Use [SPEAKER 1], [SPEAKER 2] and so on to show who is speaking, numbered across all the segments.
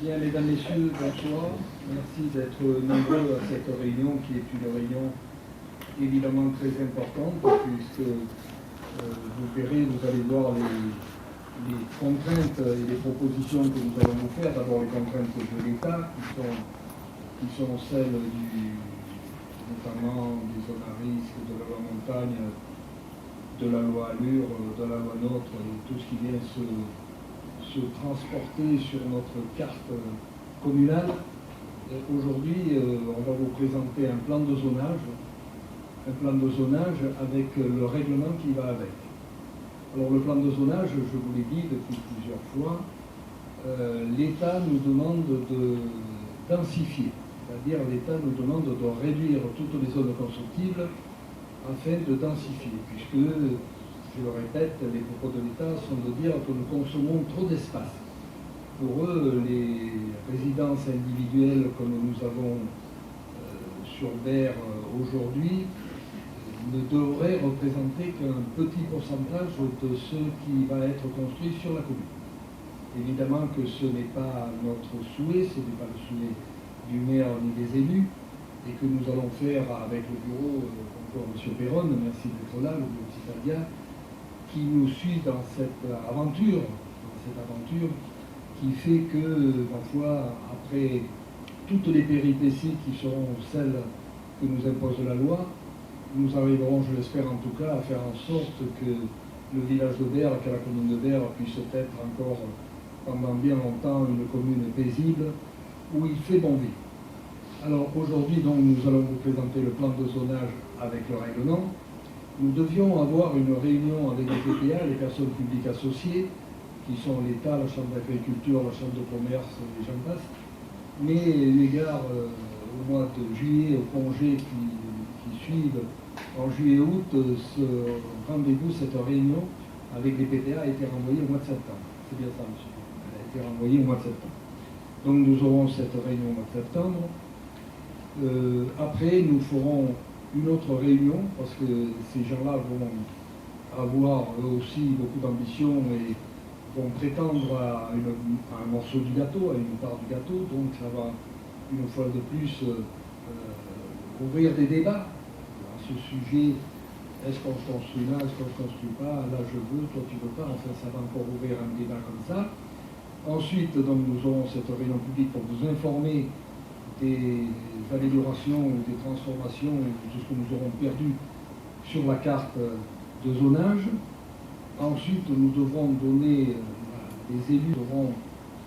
[SPEAKER 1] Bien, mesdames, messieurs, bonsoir. Merci d'être nombreux à cette réunion qui est une réunion évidemment très importante puisque vous verrez, vous allez voir les contraintes et les propositions que nous allons vous faire. D'abord les contraintes de l'État qui sont celles notamment des zones à risque, de la loi montagne, de la loi Allure, de la loi NOTRe et tout ce qui vient se transporter sur notre carte communale. Aujourd'hui, on va vous présenter un plan de zonage avec le règlement qui va avec. Alors le plan de zonage, je vous l'ai dit depuis plusieurs fois, l'État nous demande de densifier, c'est-à-dire l'État nous demande de réduire toutes les zones constructibles afin de densifier, puisque, je le répète, les propos de l'État sont de dire que nous consommons trop d'espace. Pour eux, les résidences individuelles comme nous avons sur Berre aujourd'hui ne devraient représenter qu'un petit pourcentage de ce qui va être construit sur la commune. Évidemment que ce n'est pas notre souhait, ce n'est pas le souhait du maire ni des élus, et que nous allons faire avec le bureau, encore M. Perron, merci d'être là, le bureau citadien, qui nous suit dans cette aventure qui fait que, parfois, après toutes les péripéties qui seront celles que nous impose la loi, nous arriverons, je l'espère en tout cas, à faire en sorte que le village de Berre, que la commune de Berre puisse être encore pendant bien longtemps une commune paisible où il fait bon vivre. Alors aujourd'hui, donc, nous allons vous présenter le plan de zonage avec le règlement. Nous devions avoir une réunion avec les PPA, les personnes publiques associées, qui sont l'État, la Chambre d'agriculture, la Chambre de commerce, et j'en passe. Mais eu égard au mois de juillet, aux congés qui suivent, en juillet-août, ce rendez-vous, cette réunion avec les PPA a été renvoyée au mois de septembre. C'est bien ça, monsieur. Elle a été renvoyée au mois de septembre. Donc nous aurons cette réunion au mois de septembre. Après, nous ferons une autre réunion, parce que ces gens-là vont avoir eux aussi beaucoup d'ambition et vont prétendre à un morceau du gâteau, à une part du gâteau, donc ça va une fois de plus ouvrir des débats à ce sujet. Est-ce qu'on se construit là, est-ce qu'on ne se construit pas, là je veux, toi tu veux pas, enfin ça va encore ouvrir un débat comme ça. Ensuite, donc, nous aurons cette réunion publique pour vous informer des améliorations ou des transformations de ce que nous aurons perdu sur la carte de zonage. Ensuite, nous devrons donner, les élus devront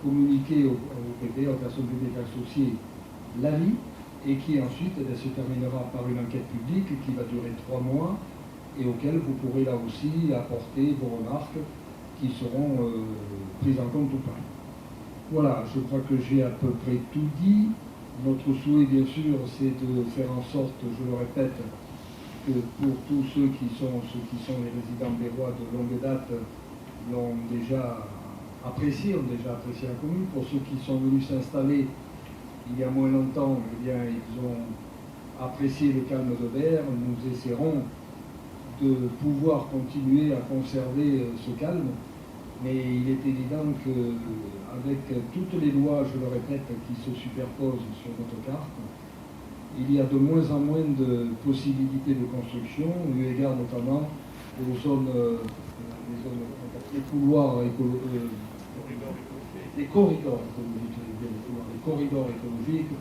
[SPEAKER 1] communiquer aux PPA, aux personnes publiques associées, l'avis, et qui ensuite se terminera par une enquête publique qui va durer 3 mois et auquel vous pourrez là aussi apporter vos remarques qui seront prises en compte ou pas. Voilà, je crois que j'ai à peu près tout dit. Notre souhait, bien sûr, c'est de faire en sorte, je le répète, que pour tous ceux qui sont les résidents berrois de longue date, l'ont déjà apprécié, la commune. Pour ceux qui sont venus s'installer il y a moins longtemps, eh bien, ils ont apprécié le calme de Berre. Nous essaierons de pouvoir continuer à conserver ce calme. Mais il est évident qu'avec toutes les lois, je le répète, qui se superposent sur notre carte, il y a de moins en moins de possibilités de construction, eu égard notamment aux zones, les couloirs écologiques, les corridors écologiques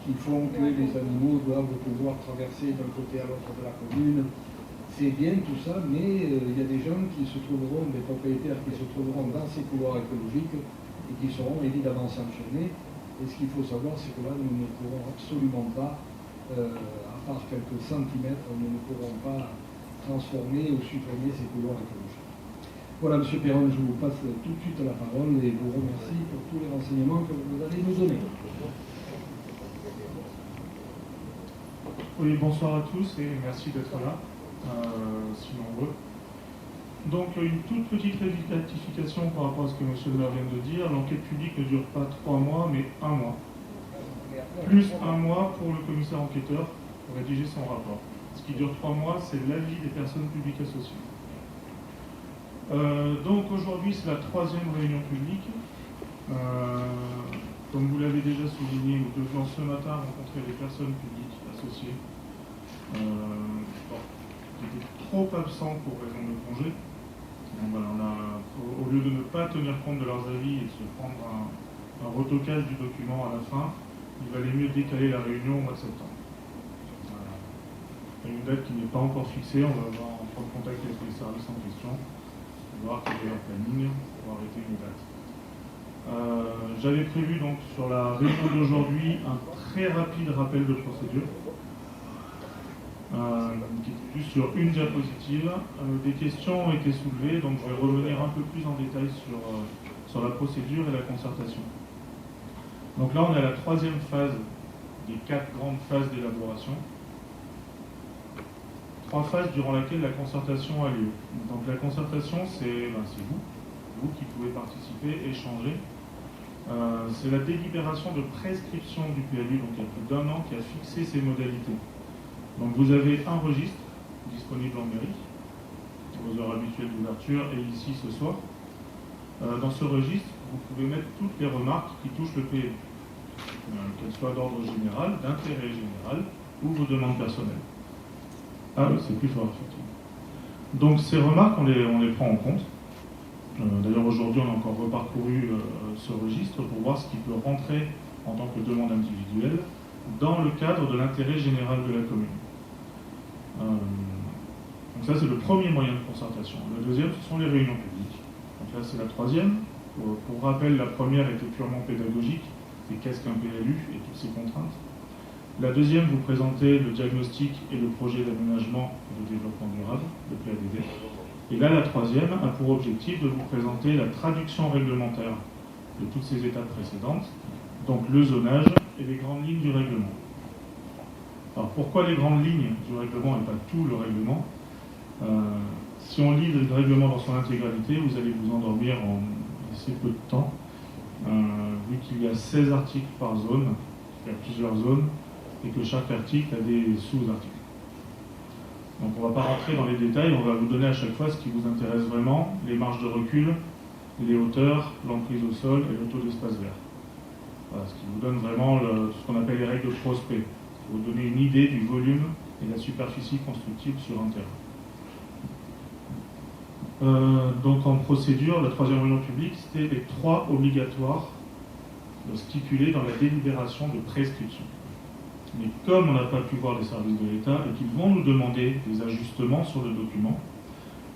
[SPEAKER 1] qui font que les animaux doivent pouvoir traverser d'un côté à l'autre de la commune. C'est bien tout ça, mais il y a des gens qui se trouveront, des propriétaires qui se trouveront dans ces couloirs écologiques et qui seront évidemment sanctionnés. Et ce qu'il faut savoir, c'est que là, nous ne pourrons absolument pas, à part quelques centimètres, nous ne pourrons pas transformer ou supprimer ces couloirs écologiques. Voilà, M. Perron, je vous passe tout de suite la parole et vous remercie pour tous les renseignements que vous allez nous donner.
[SPEAKER 2] Oui, bonsoir à tous et merci d'être là. Si nombreux. Donc une toute petite rectification par rapport à ce que M. le maire vient de dire. L'enquête publique ne dure pas 3 mois, mais 1 mois. Plus 1 mois pour le commissaire enquêteur pour rédiger son rapport. Ce qui dure 3 mois, c'est l'avis des personnes publiques associées. Donc aujourd'hui, c'est la 3e réunion publique. l'avez déjà souligné, nous devions ce matin rencontrer les personnes publiques associées qui étaient trop absents pour raison de congé. Donc voilà, au lieu de ne pas tenir compte de leurs avis et de se prendre un retocage du document à la fin, il valait mieux décaler la réunion au mois de septembre. Voilà. Il y a une date qui n'est pas encore fixée, on va prendre contact avec les services en question, voir quel est leur planning pour arrêter une date. J'avais prévu donc sur la réunion d'aujourd'hui un très rapide rappel de procédure, qui était juste sur une diapositive. Des questions ont été soulevées, donc je vais revenir un peu plus en détail sur la procédure et la concertation. Donc là, on est à la troisième phase des 4 grandes phases d'élaboration. 3 phases durant lesquelles la concertation a lieu. Donc la concertation, c'est vous qui pouvez participer, échanger. C'est la délibération de prescription du PLU, donc il y a plus d'1 an, qui a fixé ses modalités. Donc vous avez un registre disponible en mairie, aux heures habituelles d'ouverture, et ici ce soir. Dans ce registre, vous pouvez mettre toutes les remarques qui touchent le PLU, qu'elles soient d'ordre général, d'intérêt général, ou vos demandes personnelles. Ah oui, c'est plus fort, effectivement. Donc ces remarques, on les prend en compte. D'ailleurs, aujourd'hui, on a encore reparcouru ce registre pour voir ce qui peut rentrer en tant que demande individuelle dans le cadre de l'intérêt général de la commune. Donc ça, c'est le premier moyen de concertation. Le deuxième, ce sont les réunions publiques. Donc là, c'est la troisième. Pour rappel, la première était purement pédagogique. C'est qu'est-ce qu'un PLU et toutes ses contraintes. La deuxième, vous présentez le diagnostic et le projet d'aménagement et de développement durable, le PADD. Et là, la troisième a pour objectif de vous présenter la traduction réglementaire de toutes ces étapes précédentes, donc le zonage et les grandes lignes du règlement. Alors pourquoi les grandes lignes du règlement et pas tout le règlement? Si on lit le règlement dans son intégralité, vous allez vous endormir en assez peu de temps, vu qu'il y a 16 articles par zone, il y a plusieurs zones, et que chaque article a des sous-articles. Donc on ne va pas rentrer dans les détails, on va vous donner à chaque fois ce qui vous intéresse vraiment, les marges de recul, les hauteurs, l'emprise au sol et le taux d'espace vert. Voilà, ce qui vous donne vraiment ce qu'on appelle les règles de prospect. Pour vous donner une idée du volume et de la superficie constructible sur un terrain. Donc en procédure, la troisième réunion publique, c'était les 3 obligatoires stipulés dans la délibération de prescription. Mais comme on n'a pas pu voir les services de l'État et qu'ils vont nous demander des ajustements sur le document,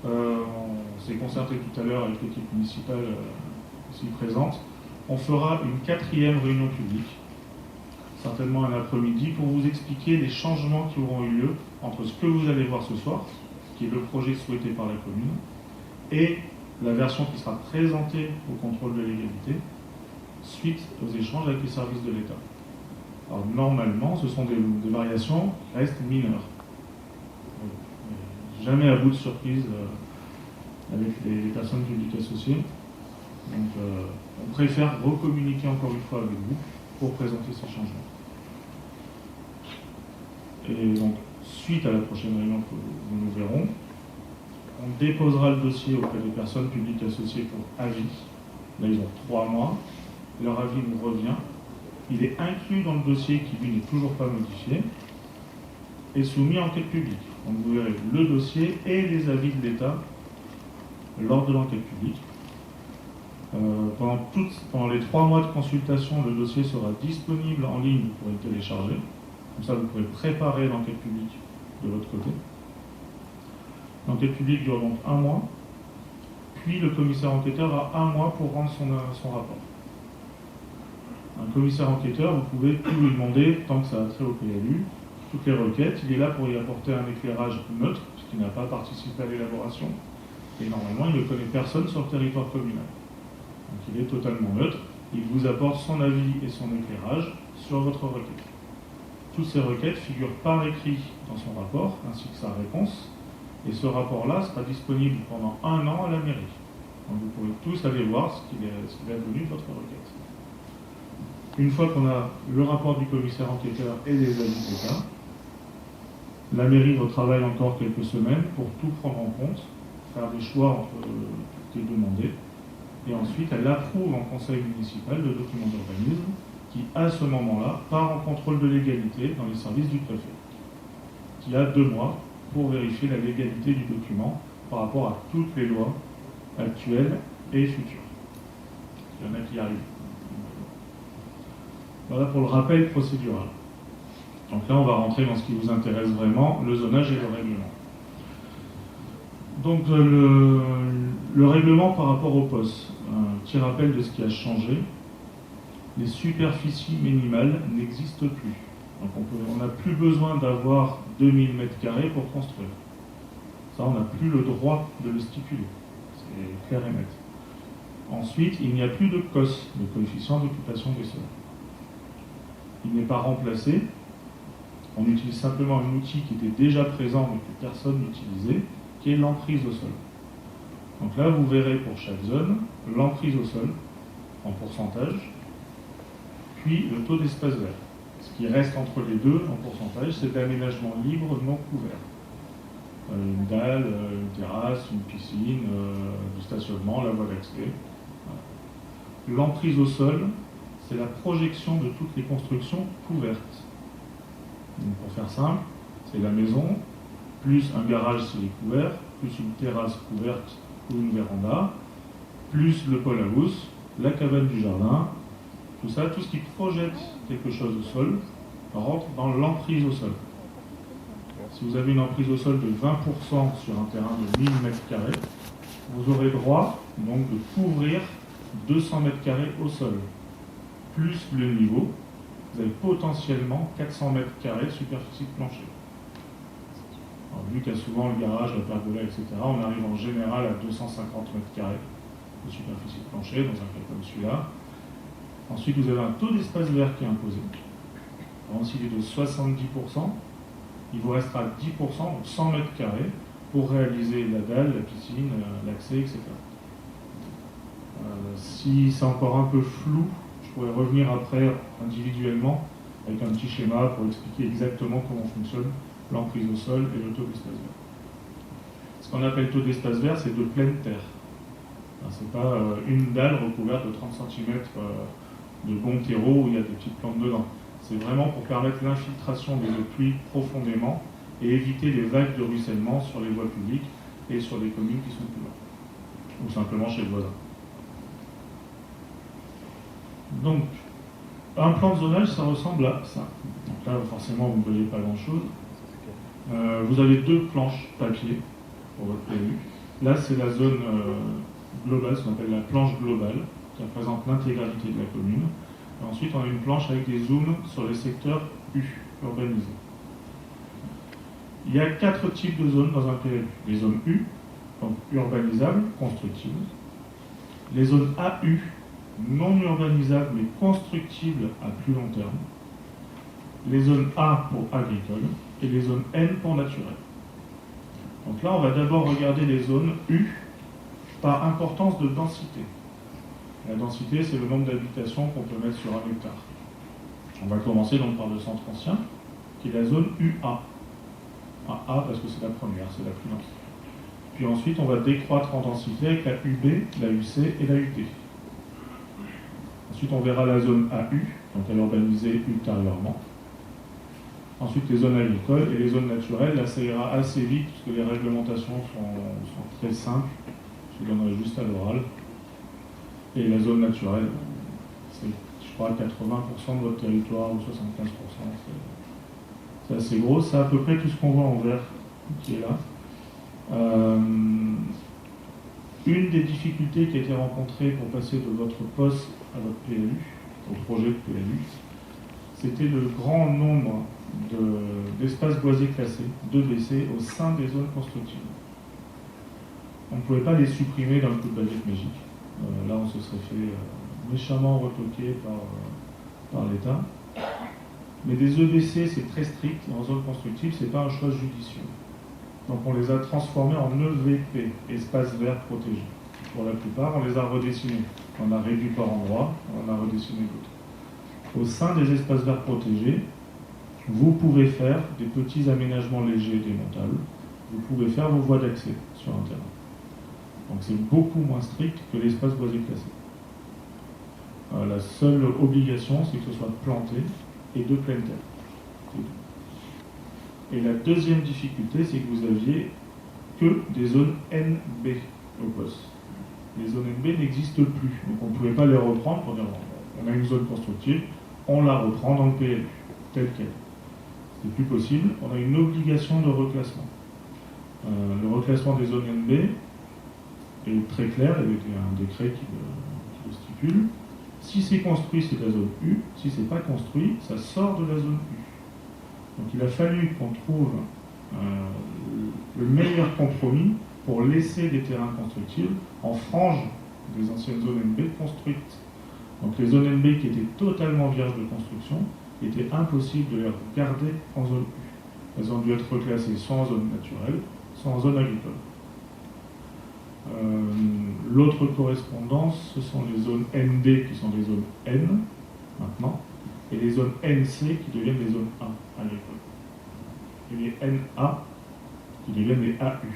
[SPEAKER 2] on s'est concerté tout à l'heure avec l'équipe municipale ici présente, on fera une 4e réunion publique, certainement un après-midi, pour vous expliquer les changements qui auront eu lieu entre ce que vous allez voir ce soir, qui est le projet souhaité par la commune, et la version qui sera présentée au contrôle de légalité, suite aux échanges avec les services de l'État. Alors normalement, ce sont des variations qui restent mineures. Jamais à bout de surprise avec les personnes publiques associées. Donc on préfère recommuniquer encore une fois avec vous pour présenter ces changements. Et donc, suite à la prochaine réunion que nous verrons, on déposera le dossier auprès des personnes publiques associées pour avis. Là, ils ont 3 mois. Leur avis nous revient. Il est inclus dans le dossier qui, lui, n'est toujours pas modifié et soumis à enquête publique. Donc vous verrez le dossier et les avis de l'État lors de l'enquête publique. Pendant les 3 mois de consultation, le dossier sera disponible en ligne, vous pourrez le télécharger. Comme ça, vous pourrez préparer l'enquête publique de votre côté. L'enquête publique dure donc 1 mois, puis le commissaire enquêteur a 1 mois pour rendre son rapport. Un commissaire enquêteur, vous pouvez tout lui demander, tant que ça a trait au PLU, toutes les requêtes. Il est là pour y apporter un éclairage neutre, puisqu'il n'a pas participé à l'élaboration. Et normalement, il ne connaît personne sur le territoire communal. Donc il est totalement neutre. Il vous apporte son avis et son éclairage sur votre requête. Toutes ces requêtes figurent par écrit dans son rapport, ainsi que sa réponse. Et ce rapport-là sera disponible pendant 1 an à la mairie. Donc vous pourrez tous aller voir ce qu'il est advenu de votre requête. Une fois qu'on a le rapport du commissaire enquêteur et les avis d'État, la mairie retravaille encore quelques semaines pour tout prendre en compte, faire des choix entre ce qui est demandé, et ensuite elle approuve en conseil municipal le document d'urbanisme qui, à ce moment-là, part en contrôle de légalité dans les services du préfet, qui a 2 mois pour vérifier la légalité du document par rapport à toutes les lois actuelles et futures. Il y en a qui arrivent. Voilà pour le rappel procédural. Donc là, on va rentrer dans ce qui vous intéresse vraiment, le zonage et le règlement. Donc le règlement par rapport au POS, un petit rappel de ce qui a changé. Les superficies minimales n'existent plus. Donc on n'a plus besoin d'avoir 2000 m² pour construire. Ça, on n'a plus le droit de le stipuler. C'est clair et net. Ensuite, il n'y a plus de COS, de coefficient d'occupation des sols. Il n'est pas remplacé. On utilise simplement un outil qui était déjà présent mais que personne n'utilisait, qui est l'emprise au sol. Donc là, vous verrez pour chaque zone l'emprise au sol en pourcentage, puis le taux d'espace vert. Ce qui reste entre les deux en pourcentage, c'est l'aménagement libre non couvert. Une dalle, une terrasse, une piscine, du stationnement, la voie d'accès. Voilà. L'emprise au sol, c'est la projection de toutes les constructions couvertes. Donc pour faire simple, c'est la maison, plus un garage s'il est couvert, plus une terrasse couverte ou une véranda, plus le pôle à housse, la cabane du jardin, tout ça, tout ce qui projette quelque chose au sol, rentre dans l'emprise au sol. Si vous avez une emprise au sol de 20% sur un terrain de 1000 m², vous aurez droit donc de couvrir 200 m² au sol, plus le niveau. Vous avez potentiellement 400 m² superficie de plancher. Alors, vu qu'il y a souvent le garage, la pergola, etc., on arrive en général à 250 m² de superficie de plancher dans un cas comme celui-là. Ensuite, vous avez un taux d'espace vert qui est imposé. Alors, s'il est de 70%, il vous restera 10%, donc 100 m², pour réaliser la dalle, la piscine, l'accès, etc. Si c'est encore un peu flou, je pourrais revenir après individuellement avec un petit schéma pour expliquer exactement comment fonctionne l'emprise au sol et le taux d'espace vert. Ce qu'on appelle taux d'espace vert, c'est de pleine terre. Ce n'est pas une dalle recouverte de 30 cm de bon terreau où il y a des petites plantes dedans. C'est vraiment pour permettre l'infiltration des eaux de pluie profondément et éviter les vagues de ruissellement sur les voies publiques et sur les communes qui sont plus loin, ou simplement chez le voisin. Donc, un plan de zonage, ça ressemble à ça. Donc là, forcément, vous ne voyez pas grand-chose. Vous avez 2 planches papier pour votre PLU. Là, c'est la zone globale, ce qu'on appelle la planche globale, qui représente l'intégralité de la commune. Et ensuite, on a une planche avec des zooms sur les secteurs U, urbanisés. Il y a 4 types de zones dans un PLU. Les zones U, donc urbanisables, constructibles. Les zones AU, non urbanisables mais constructibles à plus long terme. Les zones A pour agricole et les zones N pour naturel. Donc là, on va d'abord regarder les zones U par importance de densité. La densité, c'est le nombre d'habitations qu'on peut mettre sur un hectare. On va commencer donc par le centre ancien, qui est la zone UA. A parce que c'est la première, c'est la plus dense. Puis ensuite, on va décroître en densité avec la UB, la UC et la UD. Ensuite, on verra la zone AU, donc elle est urbanisée ultérieurement. Ensuite, les zones agricoles et les zones naturelles, là, ça ira assez vite, puisque les réglementations sont très simples. Je vous donnerai juste à l'oral. Et la zone naturelle, c'est, je crois, 80% de votre territoire, ou 75%. C'est assez gros. C'est à peu près tout ce qu'on voit en vert qui est là. Une des difficultés qui a été rencontrée pour passer de votre POS à votre PLU, au projet de PLU, c'était le grand nombre d'espaces boisés classés, d'EBC, au sein des zones constructives. On ne pouvait pas les supprimer d'un coup de baguette magique. Là, on se serait fait méchamment retoquer par l'État. Mais des EBC, c'est très strict, et en zone constructive, ce n'est pas un choix judicieux. Donc on les a transformés en EVP, espaces verts protégés. Pour la plupart, on les a redessinés. On a réduit par endroit, on a redessiné d'autres. Au sein des espaces verts protégés, vous pouvez faire des petits aménagements légers et démontables. Vous pouvez faire vos voies d'accès sur un terrain. Donc c'est beaucoup moins strict que l'espace boisé classé. La seule obligation, c'est que ce soit planté et de pleine terre. Et la deuxième difficulté, c'est que vous aviez que des zones NB au poste. Les zones NB n'existent plus, donc on ne pouvait pas les reprendre pour dire on a une zone constructive, on la reprend dans le PLU, telle qu'elle. C'est plus possible, on a une obligation de reclassement. Le reclassement des zones NB est très clair, il y a un décret qui le stipule. Si c'est construit, c'est la zone U, si c'est pas construit, ça sort de la zone U. Donc il a fallu qu'on trouve le meilleur compromis pour laisser des terrains constructibles en frange des anciennes zones NB construites. Donc les zones NB qui étaient totalement vierges de construction, il était impossible de les garder en zone U. Elles ont dû être reclassées soit en zone naturelle, soit en zone agricole. L'autre correspondance, ce sont les zones ND qui sont des zones N maintenant, et les zones NC qui deviennent des zones A agricoles. Et les NA qui deviennent des AU.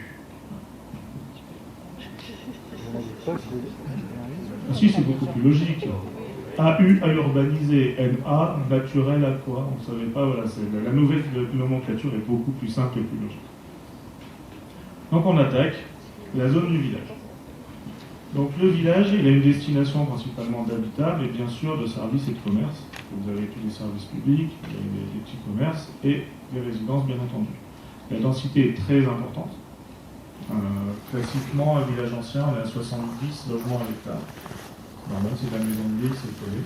[SPEAKER 2] Si, c'est beaucoup plus logique. AU à urbaniser, NA naturel à quoi? On ne savait pas, voilà, la nouvelle nomenclature est beaucoup plus simple et plus logique. Donc on attaque la zone du village. Donc le village, il a une destination principalement d'habitat, mais bien sûr de services et de commerces. Vous avez tous les services publics, vous avez des petits commerces et des résidences bien entendu. La densité est très importante. Classiquement, un village ancien, on est à 70 logements à l'hectare. Normal, c'est de la maison de ville, c'est collé.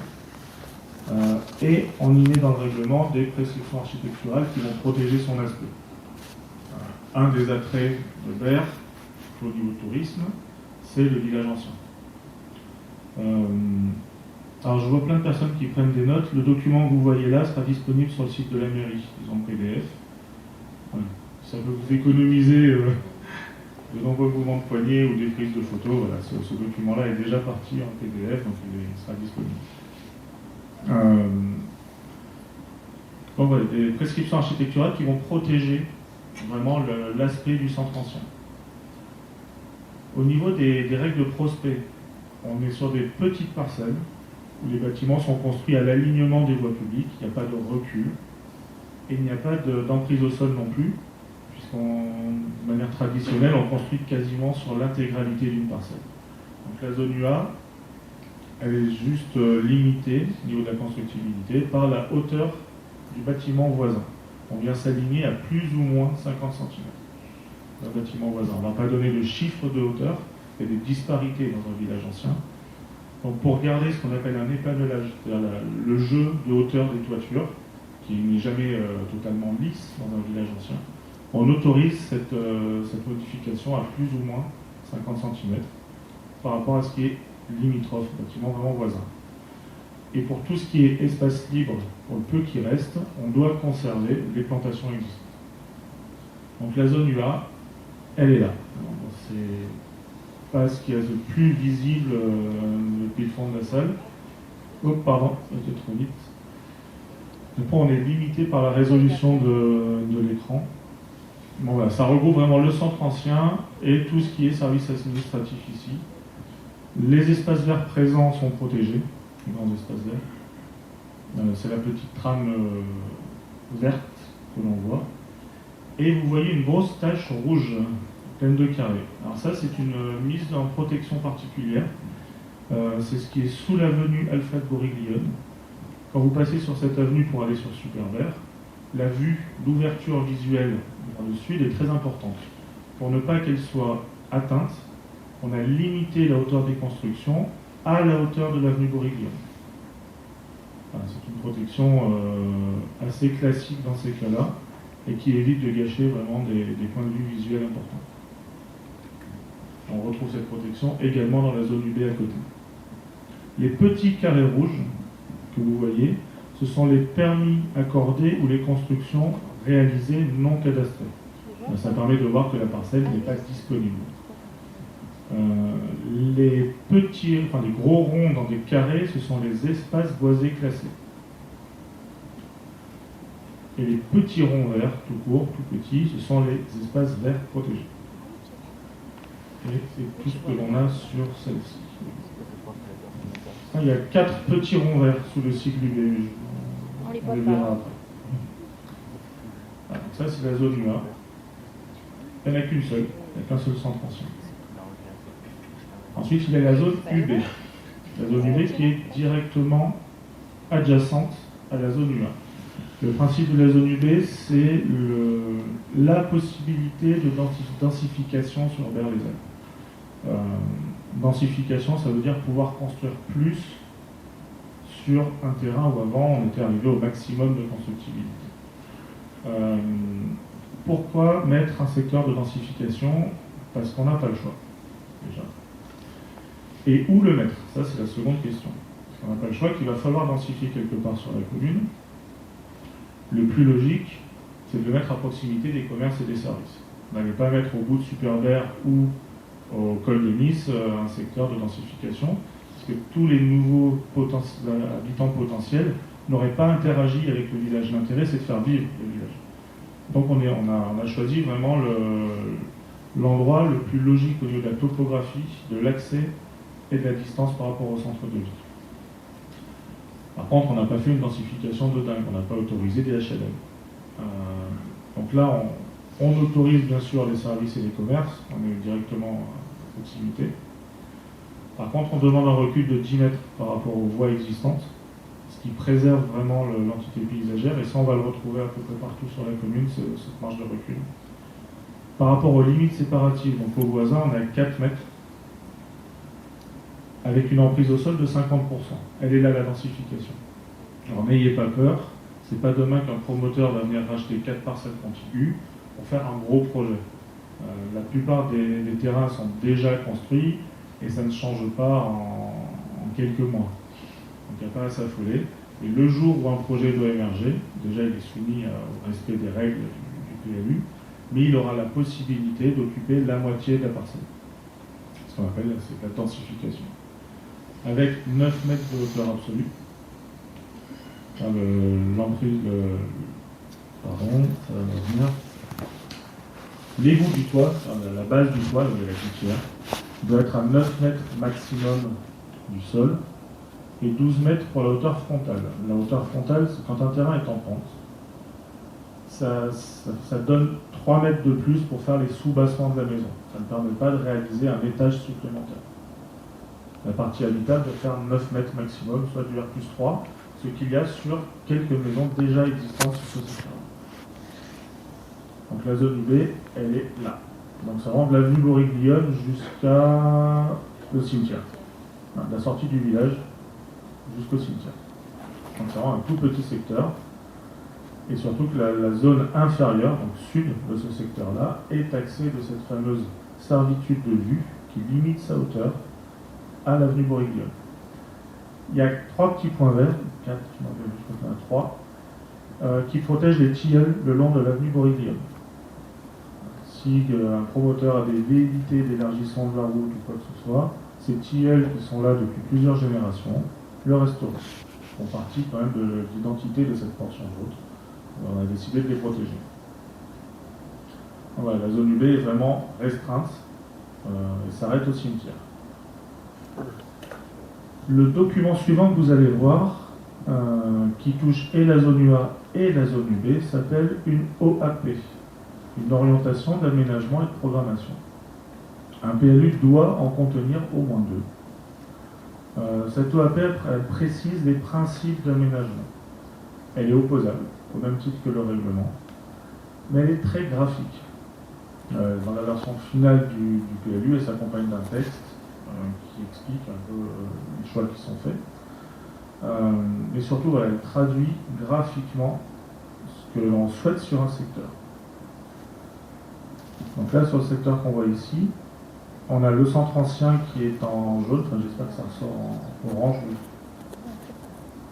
[SPEAKER 2] Et on y met dans le règlement des prescriptions architecturales qui vont protéger son aspect. Un des attraits de Berre, au niveau tourisme, c'est le village ancien. Alors je vois plein de personnes qui prennent des notes. Le document que vous voyez là sera disponible sur le site de la mairie, disons PDF. Voilà. Ça peut vous économiser de nombreux mouvements de poignet ou des prises de photos. Voilà, ce document-là est déjà parti en PDF, donc il sera disponible. Donc voilà, des prescriptions architecturales qui vont protéger vraiment l'aspect du centre ancien. Au niveau des règles de prospect, on est sur des petites parcelles où les bâtiments sont construits à l'alignement des voies publiques, il n'y a pas de recul et il n'y a pas d'emprise au sol non plus, de manière traditionnelle, on construit quasiment sur l'intégralité d'une parcelle. Donc la zone UA, elle est juste limitée au niveau de la constructibilité par la hauteur du bâtiment voisin. On vient s'aligner à plus ou moins 50 cm d'un bâtiment voisin. On ne va pas donner le chiffre de hauteur, il y a des disparités dans un village ancien. Donc pour garder ce qu'on appelle un épanelage, c'est-à-dire le jeu de hauteur des toitures, qui n'est jamais totalement lisse dans un village ancien, on autorise cette modification à plus ou moins 50 cm par rapport à ce qui est limitrophe, bâtiment vraiment voisin. Et pour tout ce qui est espace libre, pour le peu qui reste, on doit conserver les plantations existantes. Donc la zone UA, elle est là. C'est pas ce qu'il y a de plus visible depuis le fond de la salle. Oh, pardon, j'étais trop vite. Donc on est limité par la résolution de l'écran. Bon, voilà, ça regroupe vraiment le centre ancien et tout ce qui est service administratif ici. Les espaces verts présents sont protégés, les grands espaces verts. C'est la petite trame verte que l'on voit. Et vous voyez une grosse tache rouge, pleine de carrés. Alors ça, c'est une mise en protection particulière. C'est ce qui est sous l'avenue Alfred Boriglione. Quand vous passez sur cette avenue pour aller sur Super-Vert, la vue, l'ouverture visuelle vers le sud est très importante. Pour ne pas qu'elle soit atteinte, on a limité la hauteur des constructions à la hauteur de l'avenue Boriglione. Voilà, c'est une protection assez classique dans ces cas-là et qui évite de gâcher vraiment des points de vue visuels importants. On retrouve cette protection également dans la zone UB à côté. Les petits carrés rouges que vous voyez, ce sont les permis accordés ou les constructions réalisées non cadastrées. Ça permet de voir que la parcelle n'est pas disponible. Les petits, les gros ronds dans des carrés, ce sont les espaces boisés classés. Et les petits ronds verts, tout court, tout petits, ce sont les espaces verts protégés. Et c'est tout ce que l'on a sur celle-ci. Il y a 4 petits ronds verts sous le cycle UV.
[SPEAKER 3] On les
[SPEAKER 2] On
[SPEAKER 3] voit
[SPEAKER 2] les
[SPEAKER 3] pas.
[SPEAKER 2] verra après. Voilà, ça, c'est la zone UA. Il n'y en a qu'une seule, il n'y a qu'un seul centre ancien. Ensuite, il y a la zone UB. La zone UB qui est directement adjacente à la zone UA. Le principe de la zone UB, c'est la possibilité de densification sur Berlézal. Densification, ça veut dire pouvoir construire plus sur un terrain où avant on était arrivé au maximum de constructibilité. Pourquoi mettre un secteur de densification? Parce qu'on n'a pas le choix, déjà. Et où le mettre? Ça, c'est la seconde question. Parce qu'on n'a pas le choix, qu'il va falloir densifier quelque part sur la commune. Le plus logique, c'est de le mettre à proximité des commerces et des services. On n'allait pas mettre au bout de Superbert ou au col de Nice un secteur de densification, parce que tous les nouveaux habitants potentiels n'auraient pas interagi avec le village. L'intérêt, c'est de faire vivre le village. Donc on a choisi vraiment l'endroit le plus logique au niveau de la topographie, de l'accès et de la distance par rapport au centre de ville. Par contre, on n'a pas fait une densification de dingue, on n'a pas autorisé des HLM. Donc là, on autorise bien sûr les services et les commerces, on est directement à proximité. Par contre, on demande un recul de 10 mètres par rapport aux voies existantes, ce qui préserve vraiment l'entité paysagère, et ça, on va le retrouver à peu près partout sur la commune, cette marge de recul. Par rapport aux limites séparatives, donc aux voisins, on est à 4 mètres, avec une emprise au sol de 50%. Elle est là, la densification. Alors n'ayez pas peur, c'est pas demain qu'un promoteur va venir racheter 4 parcelles contiguës pour faire un gros projet. La plupart des terrains sont déjà construits et ça ne change pas en quelques mois. Donc il n'y a pas à s'affoler. Et le jour où un projet doit émerger, déjà il est soumis au respect des règles du PLU, mais il aura la possibilité d'occuper la moitié de la parcelle. Ce qu'on appelle c'est la densification. Avec 9 mètres de hauteur absolue. L'emprise, pardon, ça va revenir. L'égout du toit, la base du toit, donc de la gouttière, doit être à 9 mètres maximum du sol et 12 mètres pour la hauteur frontale. La hauteur frontale, c'est quand un terrain est en pente. Ça donne 3 mètres de plus pour faire les sous-bassements de la maison. Ça ne permet pas de réaliser un étage supplémentaire. La partie habitable doit faire 9 mètres maximum, soit du R+3, ce qu'il y a sur quelques maisons déjà existantes sur ce secteur. Donc la zone UB, elle est là. Donc ça rend de l'avenue Boriglione jusqu'à le cimetière. De la sortie du village jusqu'au cimetière. Donc ça rend un tout petit secteur. Et surtout que la zone inférieure, donc sud de ce secteur-là, est taxée de cette fameuse servitude de vue qui limite sa hauteur à l'avenue Boriglione. Il y a 3 petits points verts, 4, je crois qu'il y en a 3, qui protègent les tilleuls le long de l'avenue Boriglione. Si un promoteur a des velléités d'élargissement de la route ou quoi que ce soit, ces tilleuls qui sont là depuis plusieurs générations le resteront. Ils font partie quand même de l'identité de cette portion de route. On a décidé de les protéger. Voilà, la zone UB est vraiment restreinte et s'arrête au cimetière. Le document suivant que vous allez voir, qui touche et la zone UA et la zone UB, s'appelle une OAP, une orientation d'aménagement et de programmation. Un PLU doit en contenir au moins 2. Cette OAP elle précise les principes d'aménagement. Elle est opposable, au même titre que le règlement, mais elle est très graphique. Dans la version finale du PLU, elle s'accompagne d'un texte qui explique un peu les choix qui sont faits. Et surtout, voilà, elle traduit graphiquement ce que l'on souhaite sur un secteur. Donc là, sur le secteur qu'on voit ici, on a le centre ancien qui est en jaune, enfin, j'espère que ça ressort en orange,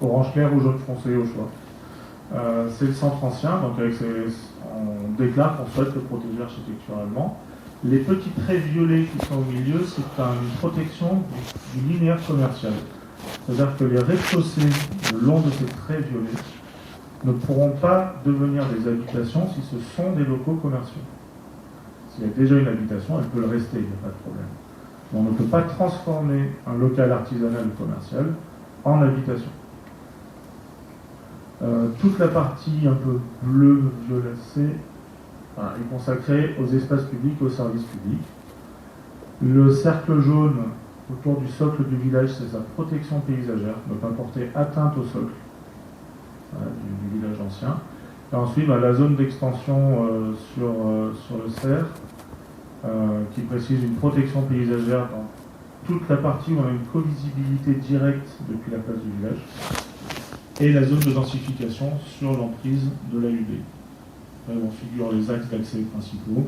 [SPEAKER 2] orange clair ou jaune foncé au choix. C'est le centre ancien, donc on déclare qu'on souhaite le protéger architecturalement. Les petits traits violets qui sont au milieu, c'est une protection du linéaire commercial. C'est-à-dire que les rez-de-chaussée le long de ces traits violets ne pourront pas devenir des habitations si ce sont des locaux commerciaux. S'il y a déjà une habitation, elle peut le rester, il n'y a pas de problème. Mais on ne peut pas transformer un local artisanal ou commercial
[SPEAKER 3] en habitation. Toute la partie un peu bleue, violacée, est consacrée aux espaces publics et aux services publics. Le cercle jaune autour du socle du village, c'est sa protection paysagère, ne pas porter atteinte au socle du village ancien. Et ensuite, la zone d'extension sur le cerf, qui précise une protection paysagère dans toute la partie où on a une co-visibilité directe depuis la place du village, et la zone de densification sur l'emprise de l'AUD. Là, on figure les axes d'accès principaux.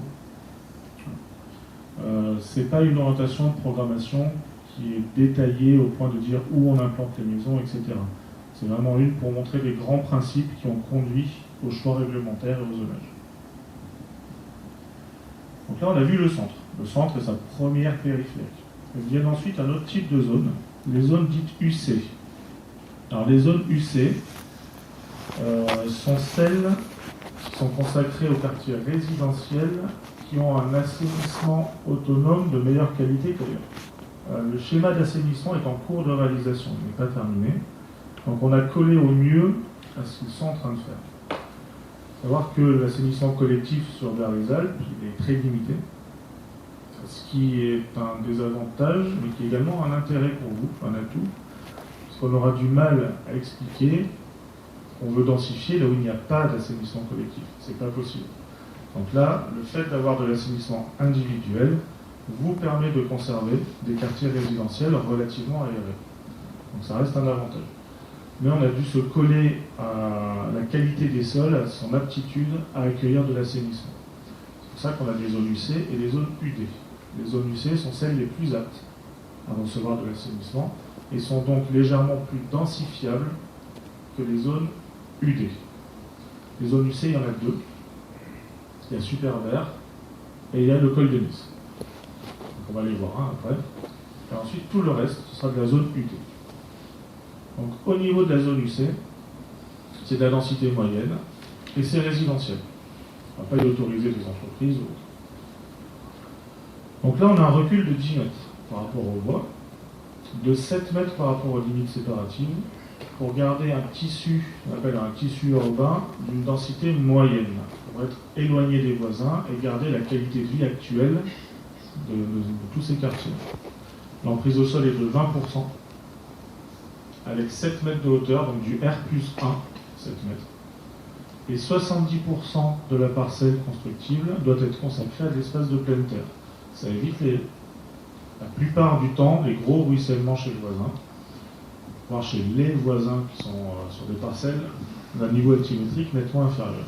[SPEAKER 3] Ce n'est pas une orientation de programmation qui est détaillée au point de dire où on implante les maisons, etc. C'est vraiment une pour montrer les grands principes qui ont conduit au choix réglementaire et au zonage. Donc là, on a vu le centre. Le centre est sa première périphérique. Viennent ensuite un autre type de zones, les zones dites UC. Alors les zones UC sont celles qui sont consacrées aux quartiers résidentiels qui ont un assainissement autonome de meilleure qualité qu'ailleurs. Le schéma d'assainissement est en cours de réalisation, il n'est pas terminé. Donc on a collé au mieux à ce qu'ils sont en train de faire. Il faut savoir que l'assainissement collectif sur Berry-les-Alpes est très limité, ce qui est un désavantage, mais qui est également un intérêt pour vous, un atout, parce qu'on aura du mal à expliquer qu'on veut densifier là où il n'y a pas d'assainissement collectif. C'est pas possible. Donc là, le fait d'avoir de l'assainissement individuel vous permet de conserver des quartiers résidentiels relativement aérés. Donc ça reste un avantage. Mais on a dû se coller à la qualité des sols, à son aptitude à accueillir de l'assainissement. C'est pour ça qu'on a des zones UC et des zones UD. Les zones UC sont celles les plus aptes à recevoir de l'assainissement et sont donc légèrement plus densifiables que les zones UD. Les zones UC, il y en a deux. Il y a Super-Vert et il y a le col de Nice. Donc on va les voir après. Et ensuite, tout le reste, ce sera de la zone UD. Donc au niveau de la zone UC, c'est de la densité moyenne et c'est résidentiel. On ne va pas y autoriser des entreprises ou autres. Donc là, on a un recul de 10 mètres par rapport aux voies, de 7 mètres par rapport aux limites séparatives, pour garder un tissu, on appelle un tissu urbain, d'une densité moyenne, pour être éloigné des voisins et garder la qualité de vie actuelle de tous ces quartiers. L'emprise au sol est de 20%, avec 7 mètres de hauteur, donc du R plus 1, 7 mètres. Et 70% de la parcelle constructible doit être consacrée à l'espace de pleine terre. Ça évite la plupart du temps les gros ruissellements chez le voisin, voire chez les voisins qui sont sur des parcelles d'un niveau altimétrique nettement inférieur.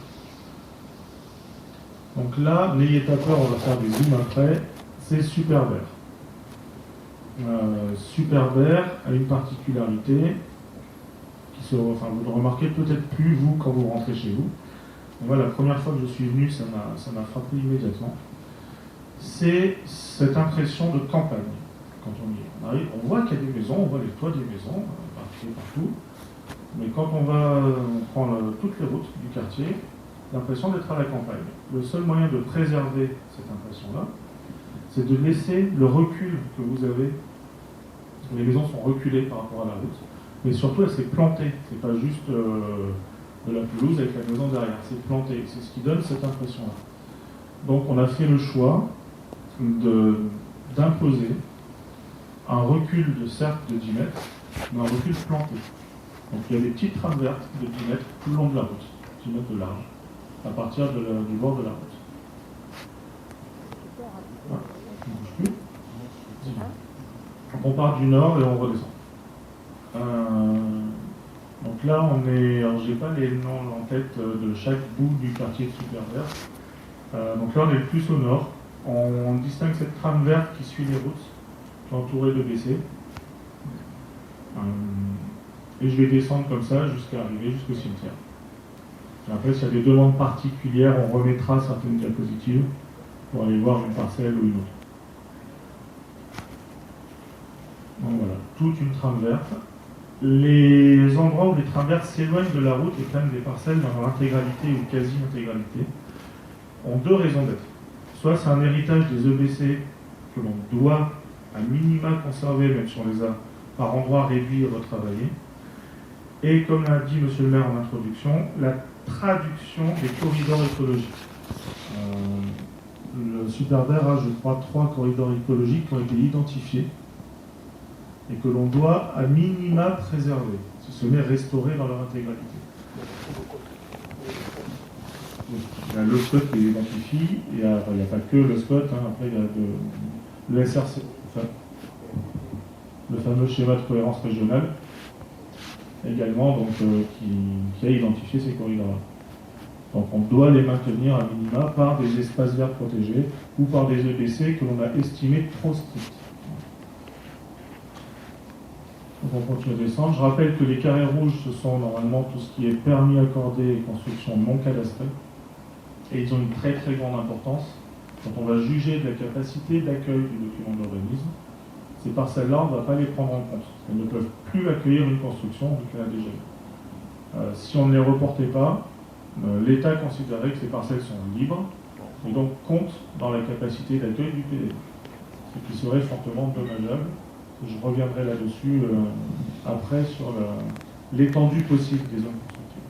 [SPEAKER 3] Donc là, n'ayez pas peur, on va faire des zooms après, c'est Super-Vert. Super-Vert a une particularité vous le remarquez peut-être plus vous quand vous rentrez chez vous. Et moi, la première fois que je suis venu, ça m'a frappé immédiatement. C'est cette impression de campagne. Quand on arrive, on voit qu'il y a des maisons, on voit les toits des maisons, partout. Mais quand on prend toutes les routes du quartier, l'impression d'être à la campagne. Le seul moyen de préserver cette impression-là, c'est de laisser le recul que vous avez. Les maisons sont reculées par rapport à la route, mais surtout elles sont plantées. C'est pas juste de la pelouse avec la maison derrière, c'est planté. C'est ce qui donne cette impression-là. Donc on a fait le choix d'imposer un recul de cercle de 10 mètres, mais un recul planté. Donc il y a des petites trames vertes de 10 mètres tout le long de la route, 10 mètres de large, à partir du bord de la route. Voilà. On bouge plus. Donc on part du nord et on redescend. Donc là on est, alors j'ai pas les noms en tête de chaque bout du quartier de Super-Vert. Donc là on est le plus au nord. On distingue cette trame verte qui suit les routes, qui est entourée de WC. Et je vais descendre comme ça jusqu'à arriver jusqu'au cimetière. Et après, s'il y a des demandes particulières, on remettra certaines diapositives pour aller voir une parcelle ou une autre. Donc voilà, toute une trame verte. Les endroits où les trames vertes s'éloignent de la route et prennent des parcelles dans leur intégralité ou quasi-intégralité ont deux raisons d'être. Soit c'est un héritage des EBC que l'on doit à minima conserver, même si on les a par endroits réduits et retravaillés. Et comme l'a dit M. le maire en introduction, la traduction des corridors écologiques. Le Super-Vert a, je crois, 3 corridors écologiques qui ont été identifiés et que l'on doit à minima préserver, si ce n'est restaurer dans leur intégralité. Il y a le SCOT qui les identifie, et il n'y a pas que le SCOT, après il y a le SRC, enfin, le fameux schéma de cohérence régionale, également donc, qui a identifié ces corridors-là. Donc on doit les maintenir à minima par des espaces verts protégés ou par des EBC que l'on a estimés trop stricts. Donc on continue à descendre. Je rappelle que les carrés rouges, ce sont normalement tout ce qui est permis accordé et construction non cadastrée. Et ils ont une très très grande importance. Quand on va juger de la capacité d'accueil du document d'urbanisme, ces parcelles-là, on ne va pas les prendre en compte. Elles ne peuvent plus accueillir une construction, donc il y en a déjà eu. Si on ne les reportait pas, l'État considérait que ces parcelles sont libres et donc comptent dans la capacité d'accueil du PDD. Ce qui serait fortement dommageable. Je reviendrai là-dessus après sur l'étendue possible des zones constructibles.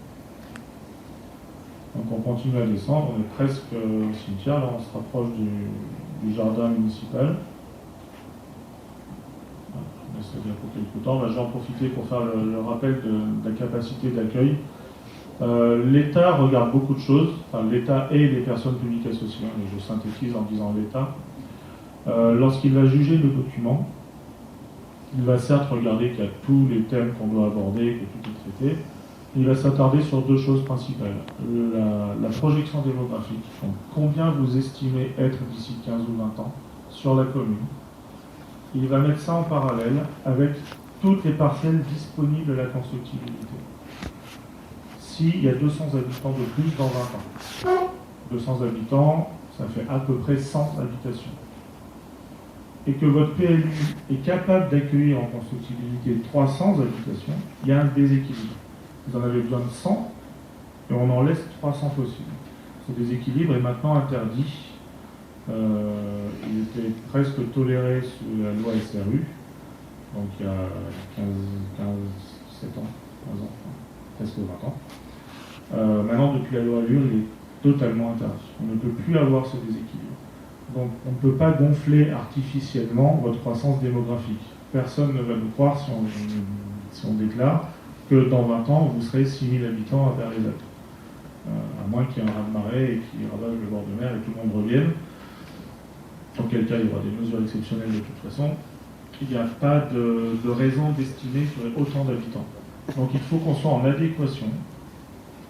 [SPEAKER 3] Donc on continue à descendre, on est presque au cimetière, là on se rapproche du jardin municipal. Je laisse dire pour quelques temps. Je vais en profiter pour faire le rappel de la capacité d'accueil. L'État regarde beaucoup de choses, enfin, l'État et les personnes publiques associées, mais je synthétise en disant l'État. Lorsqu'il va juger le document, il va certes regarder qu'il y a tous les thèmes qu'on doit aborder, que tout est traité. Il va s'attarder sur 2 choses principales. La projection démographique, donc combien vous estimez être d'ici 15 ou 20 ans sur la commune. Il va mettre ça en parallèle avec toutes les parcelles disponibles à la constructibilité. S'il y a 200 habitants de plus dans 20 ans, 200 habitants, ça fait à peu près 100 habitations. Et que votre PLU est capable d'accueillir en constructibilité 300 habitations, il y a un déséquilibre. Vous en avez besoin de 100 et on en laisse 300 possibles. Ce déséquilibre est maintenant interdit. Il était presque toléré sous la loi SRU, donc il y a 7 ans, 15 ans, presque 20 ans. Maintenant, depuis la loi Allure, il est totalement interdit. On ne peut plus avoir ce déséquilibre. Donc on ne peut pas gonfler artificiellement votre croissance démographique. Personne ne va nous croire si on déclare que dans 20 ans, vous serez 6000 habitants à Vers-les-Alpes. À moins qu'il y ait un raz-de-marée et qu'il ravage le bord de mer et que tout le monde revienne. Auquel cas, il y aura des mesures exceptionnelles de toute façon. Il n'y a pas de raison d'estimer qu'il y aurait autant d'habitants. Donc il faut qu'on soit en adéquation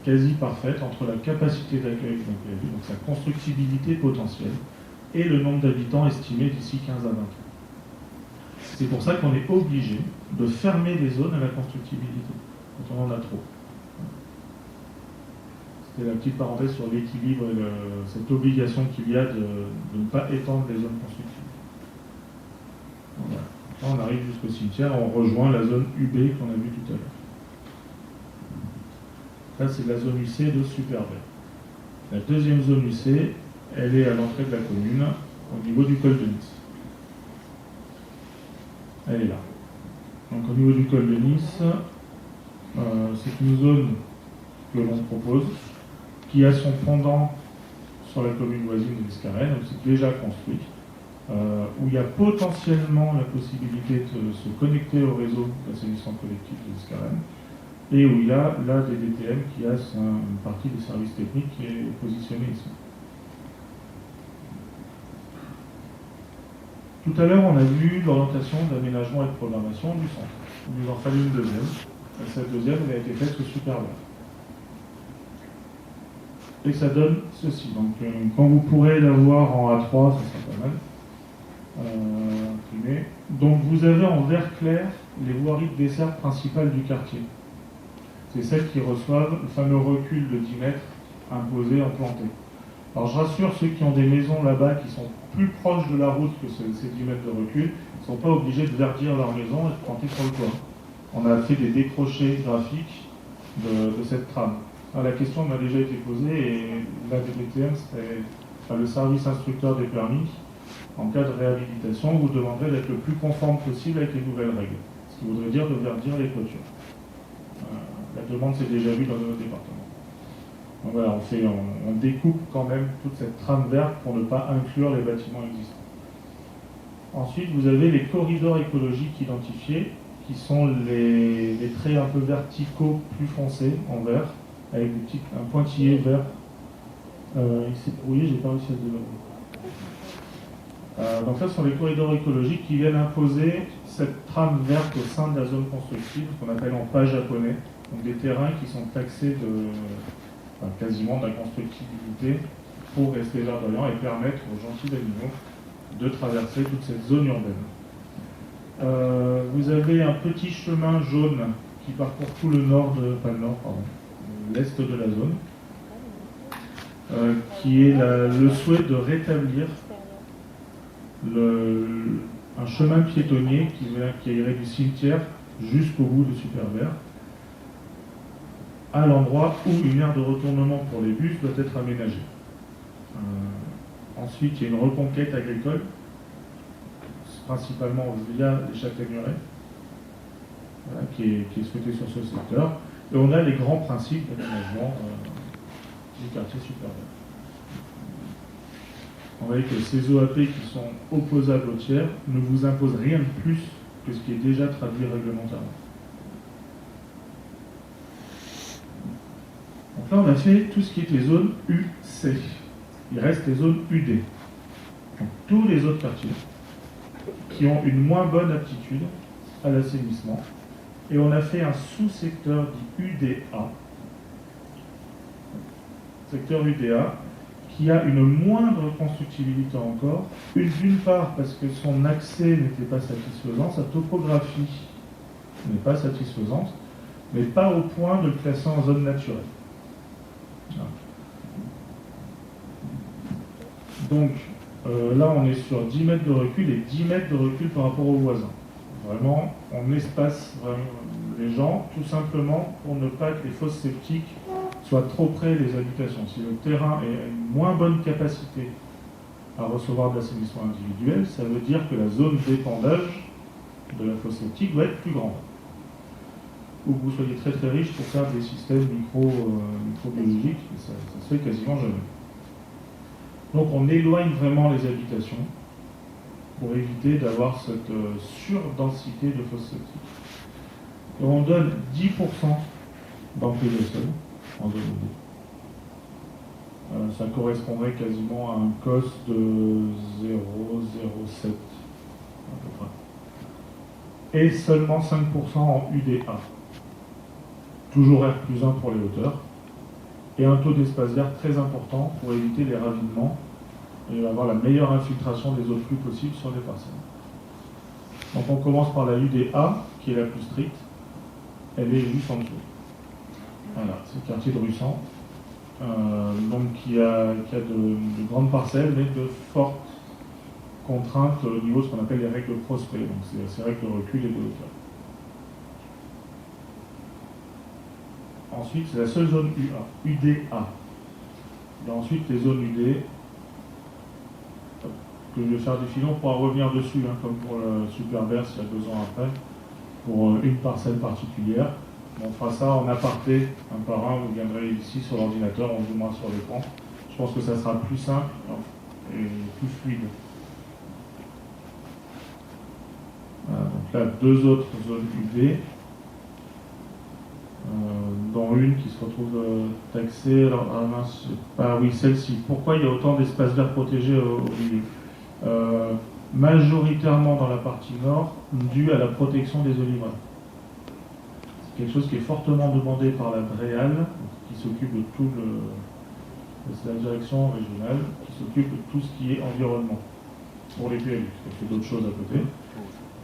[SPEAKER 3] quasi parfaite entre la capacité d'accueil, donc sa constructibilité potentielle, et le nombre d'habitants estimé d'ici 15 à 20 ans. C'est pour ça qu'on est obligé de fermer les zones à la constructibilité, quand on en a trop. C'était la petite parenthèse sur l'équilibre et cette obligation qu'il y a de ne pas étendre les zones constructibles. Voilà. Là, on arrive jusqu'au cimetière, on rejoint la zone UB qu'on a vue tout à l'heure. Là, c'est la zone UC de Super-Vert. La deuxième zone UC, elle est à l'entrée de la commune, au niveau du col de Nice. Elle est là. Donc au niveau du col de Nice, c'est une zone que l'on propose, qui a son pendant sur la commune voisine de l'Escarène, donc c'est déjà construit, où il y a potentiellement la possibilité de se connecter au réseau d'assainissement collectif de l'Escarène, et où il y a là des DTM qui a une partie des services techniques qui est positionnée ici. Tout à l'heure, on a vu l'orientation d'aménagement et de programmation du centre. Il nous en fallait une deuxième. Et cette deuxième, elle a été faite sous Super-Vert. Et ça donne ceci. Donc, quand vous pourrez l'avoir en A3, ça sera pas mal. Imprimé. Donc, vous avez en vert clair les voiries de dessert principales du quartier. C'est celles qui reçoivent le fameux recul de 10 mètres imposé en planté. Alors, je rassure ceux qui ont des maisons là-bas qui sont plus proches de la route que ces 10 mètres de recul, ils ne sont pas obligés de verdir leur maison et de planter sur le toit. On a fait des décrochés graphiques de cette trame. Alors, la question m'a déjà été posée et la DPTM, c'était le service instructeur des permis. En cas de réhabilitation, vous demanderez d'être le plus conforme possible avec les nouvelles règles. ce qui voudrait dire de verdir les clôtures. La demande s'est déjà vue dans notre département. Donc voilà, on découpe quand même toute cette trame verte pour ne pas inclure les bâtiments existants. Ensuite, vous avez les corridors écologiques identifiés, qui sont les traits un peu verticaux plus foncés en vert, avec un pointillé vert. Il s'est brouillé, j'ai pas réussi à le développer. Donc ça, ce sont les corridors écologiques qui viennent imposer cette trame verte au sein de la zone constructive, qu'on appelle en pas japonais, donc des terrains qui sont taxés quasiment d'inconstructibilité pour rester verdoyants et permettre aux gentils animaux de traverser toute cette zone urbaine. Vous avez un petit chemin jaune qui parcourt tout le l'est de la zone, qui est le souhait de rétablir un chemin piétonnier qui irait du cimetière jusqu'au bout de Super-Vert, à l'endroit où une aire de retournement pour les bus doit être aménagée. Ensuite, il y a une reconquête agricole, principalement via les châtaigneraies, qui est souhaitée sur ce secteur. Et on a les grands principes d'aménagement du quartier Super-Vert. On voit que ces OAP qui sont opposables au tiers ne vous imposent rien de plus que ce qui est déjà traduit réglementairement. Donc là, on a fait tout ce qui est les zones UC. Il reste les zones UD. Donc, tous les autres quartiers qui ont une moins bonne aptitude à l'assainissement. Et on a fait un sous-secteur dit UDA. Secteur UDA qui a une moindre constructibilité encore. D'une part parce que son accès n'était pas satisfaisant, sa topographie n'est pas satisfaisante, mais pas au point de le classer en zone naturelle. Donc là on est sur 10 mètres de recul et 10 mètres de recul par rapport aux voisins. Vraiment, on espace les gens tout simplement pour ne pas que les fosses septiques soient trop près des habitations. Si le terrain a une moins bonne capacité à recevoir de l'assainissement individuel, ça veut dire que la zone d'épandage de la fosse septique doit être plus grande. Ou que vous soyez très très riche pour faire des systèmes microbiologiques, ça se fait quasiment jamais. Donc on éloigne vraiment les habitations pour éviter d'avoir cette surdensité de fosses septiques. Et on donne 10% d'emprise au sol en zone UD. Ça correspondrait quasiment à un COS de 0,07 à peu près. Et seulement 5% en UDA. Toujours R+1 pour les hauteurs. Et un taux d'espace vert très important pour éviter les ravinements et avoir la meilleure infiltration des eaux pluies possible sur les parcelles. Donc on commence par la UDA, qui est la plus stricte. Elle est juste en dessous. Voilà, c'est le quartier de Russan, donc qui a de grandes parcelles, mais de fortes contraintes au niveau de ce qu'on appelle les règles de prospect, donc c'est ces règles de recul et de hauteur. Ensuite, c'est la seule zone UDA. Et ensuite, les zones UD, que je vais faire des filons, on pourra revenir dessus, comme pour le Super-Vert, s'il y a 2 ans après, pour une parcelle particulière. On fera ça en aparté, un par un, vous viendrez ici sur l'ordinateur, on zoomera sur l'écran. Je pense que ça sera plus simple et plus fluide. Voilà, donc là, 2 autres zones UD. Dont une qui se retrouve taxée. Alors, oui, celle-ci. Pourquoi il y a autant d'espaces verts protégés au milieu majoritairement dans la partie nord, dû à la protection des oliveraies. C'est quelque chose qui est fortement demandé par la DREAL, qui s'occupe de tout c'est la direction régionale, qui s'occupe de tout ce qui est environnement, pour les PLU, parce qu'il y a d'autres choses à côté,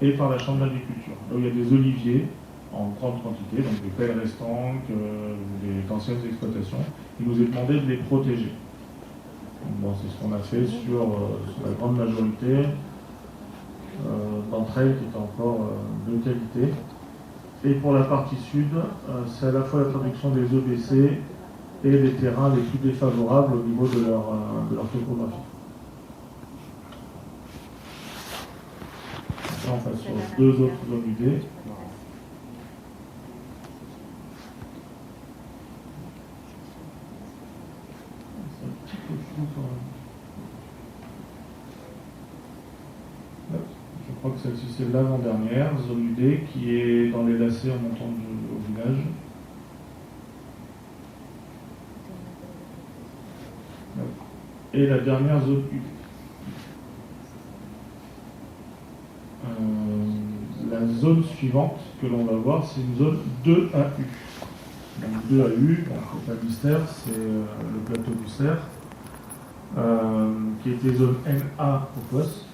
[SPEAKER 3] et par la Chambre d'agriculture. Là où il y a des oliviers, en grande quantité, donc des pelles restantes, des anciennes exploitations, il nous est demandé de les protéger. Bon, c'est ce qu'on a fait sur la grande majorité d'entre elles qui étaient encore de qualité. Et pour la partie sud, c'est à la fois la traduction des EBC et les terrains les plus défavorables au niveau de leur topographie. Là, on passe sur 2 autres zones UD. Je crois que celle-ci c'est l'avant-dernière, zone UD, qui est dans les lacets en montant au village. Et la dernière zone U. La zone suivante que l'on va voir, c'est une zone 2AU. Donc 2AU, donc pas mystère, c'est le plateau du Cerf, qui était zone NA au poste.